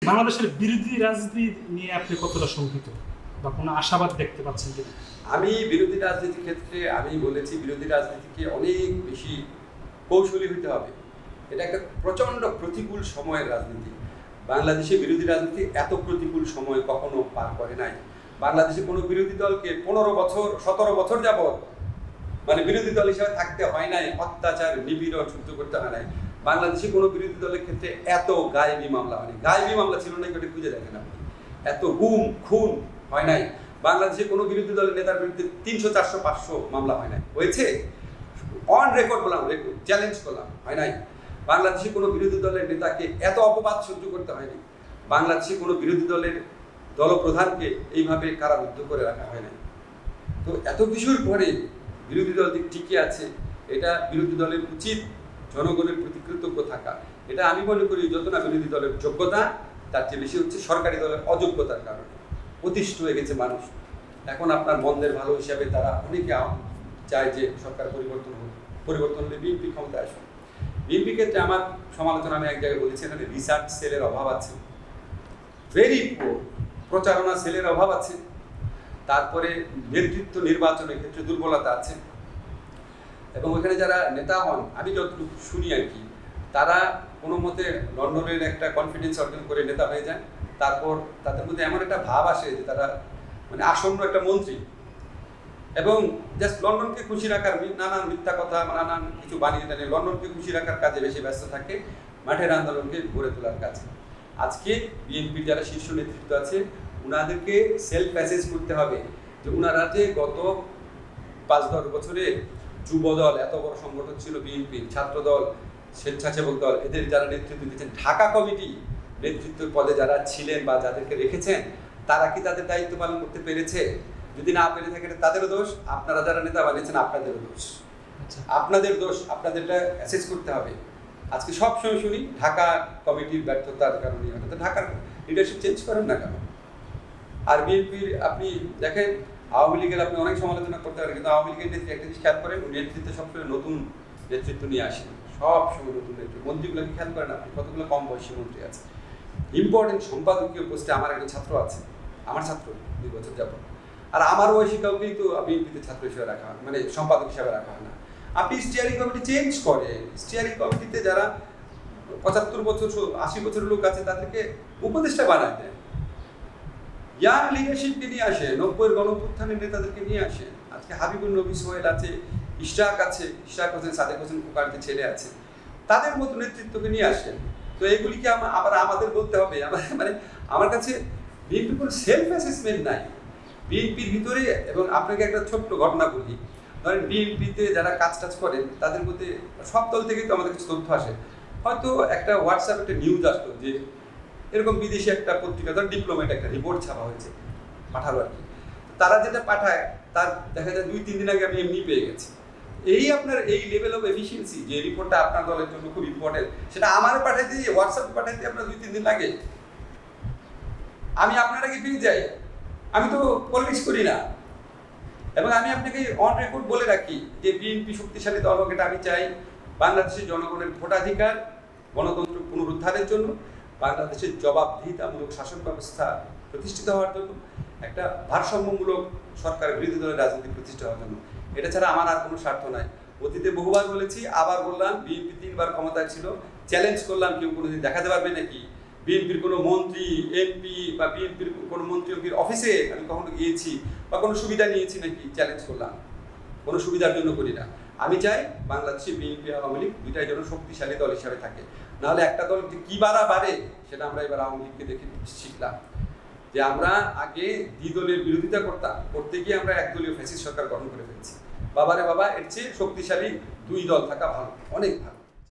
বাংলাদেশের বিরোধী রাজনীতি নিয়ে আপনি কতটা শঙ্কিত বা কোনো আশাবাদ দেখতে পাচ্ছেন কিনা? আমি বিরোধী রাজনীতির ক্ষেত্রে আমি বলেছি বিরোধী রাজনীতিকে অনেক বেশি কৌশলী হতে হবে। এটা একটা প্রচণ্ড প্রতিকূল সময়ের রাজনীতি। বাংলাদেশে বিরোধী রাজনীতি এত প্রতিকূল সময় কখনো পার করে নাই। বাংলাদেশে কোনো বিরোধী দলকে 15 বছর 17 বছর যাবৎ মানে বিরোধী দল হিসেবে থাকতে হয় নাই, অত্যাচার নিপীড়ন সহ্য করতে হয় নাই। বাংলাদেশে কোনো বিরোধী দলের ক্ষেত্রে এত গায়েবী মামলা হয়নি। গায়েবী মামলা ছিল না, কেটে খুঁজে দেখেন আপনি। এত গুম খুন হয় নাই। বাংলাদেশে কোনো বিরোধী দলের নেতার বিরুদ্ধে 300 400 500 মামলা হয় নাই। হয়েছে অন রেকর্ড বললাম, রেকর্ড চ্যালেঞ্জ করলাম, হয় নাই। বাংলাদেশে কোনো বিরোধী দলের নেতাকে এত অপবাদ সহ্য করতে হয়নি। বাংলাদেশে কোনো বিরোধী দলের দলপ্রধানকে এইভাবে কারারুদ্ধ করে রাখা হয় নাই। তো এত কিছুর পরে বিরোধী দল টিকে আছে, এটা বিরোধী দলের উচিত জনগণের প্রতি কৃতজ্ঞ থাকা। এটা আমি মনে করি যত না বিরোধী দলের যোগ্যতা, তার চেয়ে বেশি হচ্ছে সরকারি দলের অযোগ্যতার কারণে অতিষ্ঠ হয়ে গেছে মানুষ। এখন আপনার মন্দের ভালো হিসাবে তারা অনেকে চায় যে সরকার পরিবর্তন হোক, পরিবর্তন হলে বিএনপি ক্ষমতায় আসুন। বিএনপি ক্ষেত্রে আমার সমালোচনা আমি এক জায়গায় বলেছি, এখানে রিসার্চ সেলের অভাব আছে, ভেরি পুয়ার, প্রচারণা সেলের অভাব আছে, তারপরে নেতৃত্ব নির্বাচনের ক্ষেত্রে দুর্বলতা আছে। এবং ওখানে যারা নেতা হন, আমি যতটুকু শুনি আর কি, তারা কোনো মতে লন্ডনের একটা কনফিডেন্স অর্জন করে নেতা হয়ে যায়। তারপর তাদের মধ্যে এমন একটা ভাব আসে যে তারা মানে আসন্ন একটা মন্ত্রী, এবং জাস্ট লন্ডনকে খুশি রাখার নানান মিথ্যা কথা, নানান কিছু বানিয়ে টানিয়ে লন্ডনকে খুশি রাখার কাজে বেশি ব্যস্ত থাকে, মাঠের আন্দোলনকে গড়ে তোলার কাজে। আজকে বিএনপির যারা শীর্ষ নেতৃত্ব আছে, ওনাদেরকে সেলফ অ্যাসেস করতে হবে যে ওনারা যে গত 5-10 বছরে যুবদল এত বড় সংগঠন ছিল বিএনপির, ছাত্রদল, স্বেচ্ছাসেবক দল, এদের যারা নেতৃত্ব দিচ্ছেন, ঢাকা কমিটি নেতৃত্ব পদে যারা ছিলেন বা যাদেরকে রেখেছেন, তারা কি তাদের দায়িত্ব পালন করতে পেরেছে? যদি না পেরে থাকে তাদেরও দোষ, আপনারা যারা নেতা বানিয়েছেন আপনাদেরও দোষ। আপনাদের দোষ, আপনাদেরটা অ্যাসেস করতে হবে। আজকে সবসময় শুনি ঢাকা কমিটির ব্যর্থতার কারণে, অর্থাৎ ঢাকার লিডারশিপ চেঞ্জ করেন না কেন? আর বিএনপির আপনি দেখেন, আওয়ামী লীগের আপনি অনেক সমালোচনা করতে পারেন, কিন্তু আওয়ামী লীগের নেতৃত্ব একটা জিনিস খেয়াল করেন, নেতৃত্বে সবসময় নতুন নেতৃত্ব নিয়ে আসেন, সবসময় নতুন নেতৃত্ব। মন্ত্রীগুলোকে খেয়াল করেন আপনি, কতগুলো কম বয়সী মন্ত্রী আছে। ইম্পর্টেন্ট সম্পাদকীয় পোস্টে আমার একজন ছাত্র আছে, আমার ছাত্র 2 বছর যাবত। আর আমার বয়সী কাউকেই তো বিএনপিতে ছাত্র হিসেবে রাখা হয়, মানে সম্পাদক হিসেবে রাখা হয় না। আপনি স্টিয়ারিং কমিটি চেঞ্জ করেন, স্টিয়ারিং কমিটিতে যারা 75 বছর 80 বছরের লোক আছে তাদেরকে উপদেষ্টা বানায় দেন, ইয়াং লিডারশিপকে নিয়ে আসে, 90-এর গণঅভ্যুত্থানের নেতাদেরকে নিয়ে আসে। আজকে হাবিবুর নবী সোহেল আছে, ইশরাক আছে, ইশরাক হোসেন, সাদেক হোসেন কুকারদের ছেলে আছে, তাদের মতো নেতৃত্বকে নিয়ে আসেন। তো এগুলিকে আবার আমাদের বলতে হবে? মানে আমার কাছে বিএনপির কোনো সেলফ অ্যাসেসমেন্ট নাই বিএনপির ভিতরে। এবং আপনাকে একটা ছোট্ট ঘটনা বলি, ধরেন বিএনপিতে যারা কাজ করেন তাদের মধ্যে সব দল থেকেই তো আমাদের কিছু তথ্য আসে। হয়তো একটা হোয়াটসঅ্যাপ একটা নিউজ আসলো যে এরকম বিদেশি একটা পত্রিকা, ধর ডিপ্লোমেট একটা রিপোর্ট ছাপা হয়েছে, পাঠালো আর কি। তারা যেটা পাঠায় তার দেখা যায় 2-3 দিন আগে আমি এমনি পেয়ে গেছি। এই আপনার এই লেভেল অফ এফিসিয়েন্সি, যে রিপোর্টটা আপনার দলের জন্য খুব ইম্পর্টেন্ট, সেটা আমারে পাঠাইতে হোয়াটসঅ্যাপে পাঠাইতে আপনার 2-3 দিন লাগে। আমি আপনার আগে পেয়ে যাই, আমি তো পলিটিক্স করি না। এবং আমি আপনাকে অন রেকর্ড বলে রাখি যে বিএনপি শক্তিশালী দল হোক, এটা আমি চাই। বাংলাদেশের জনগণের ভোটাধিকার, গণতন্ত্র পুনরুদ্ধারের জন্য, বাংলাদেশের জবাবদিহিতামূলক শাসন ব্যবস্থা প্রতিষ্ঠিত হওয়ার জন্য, একটা ভারসাম্যমূলক সরকার বিরোধী দলের রাজনীতি প্রতিষ্ঠা হওয়ার জন্য। এটা ছাড়া আমার আর কোনো স্বার্থ নাই। অতীতে বহুবার বলেছি, আবার বললাম, বিএনপি 3 বার ক্ষমতায় ছিল, চ্যালেঞ্জ করলাম, কেউ কোনোদিন দেখাতে পারবে নাকি বিএনপির কোনো মন্ত্রী এমপি বা বিএনপির কোনো মন্ত্রী এমপির অফিসে আমি কখনো গিয়েছি বা কোনো সুবিধা নিয়েছি নাকি? চ্যালেঞ্জ করলাম। কোনো সুবিধার জন্য করি না। আমি চাই বাংলাদেশে বিএনপি আওয়ামী লীগ দুইটাই যেন শক্তিশালী দল হিসাবে থাকে। নাহলে একটা দল যে কী বাড়ে সেটা আমরা এবার আওয়ামী লীগকে দেখে শিখলাম যে আমরা আগে দ্বিদলের বিরোধিতা করতে গিয়ে আমরা একদলীয় ফ্যাসিস্ট সরকার গঠন করে ফেলছি। বাবারে বাবা, এর চেয়ে শক্তিশালী 2 দল থাকা ভালো, অনেক ভালো।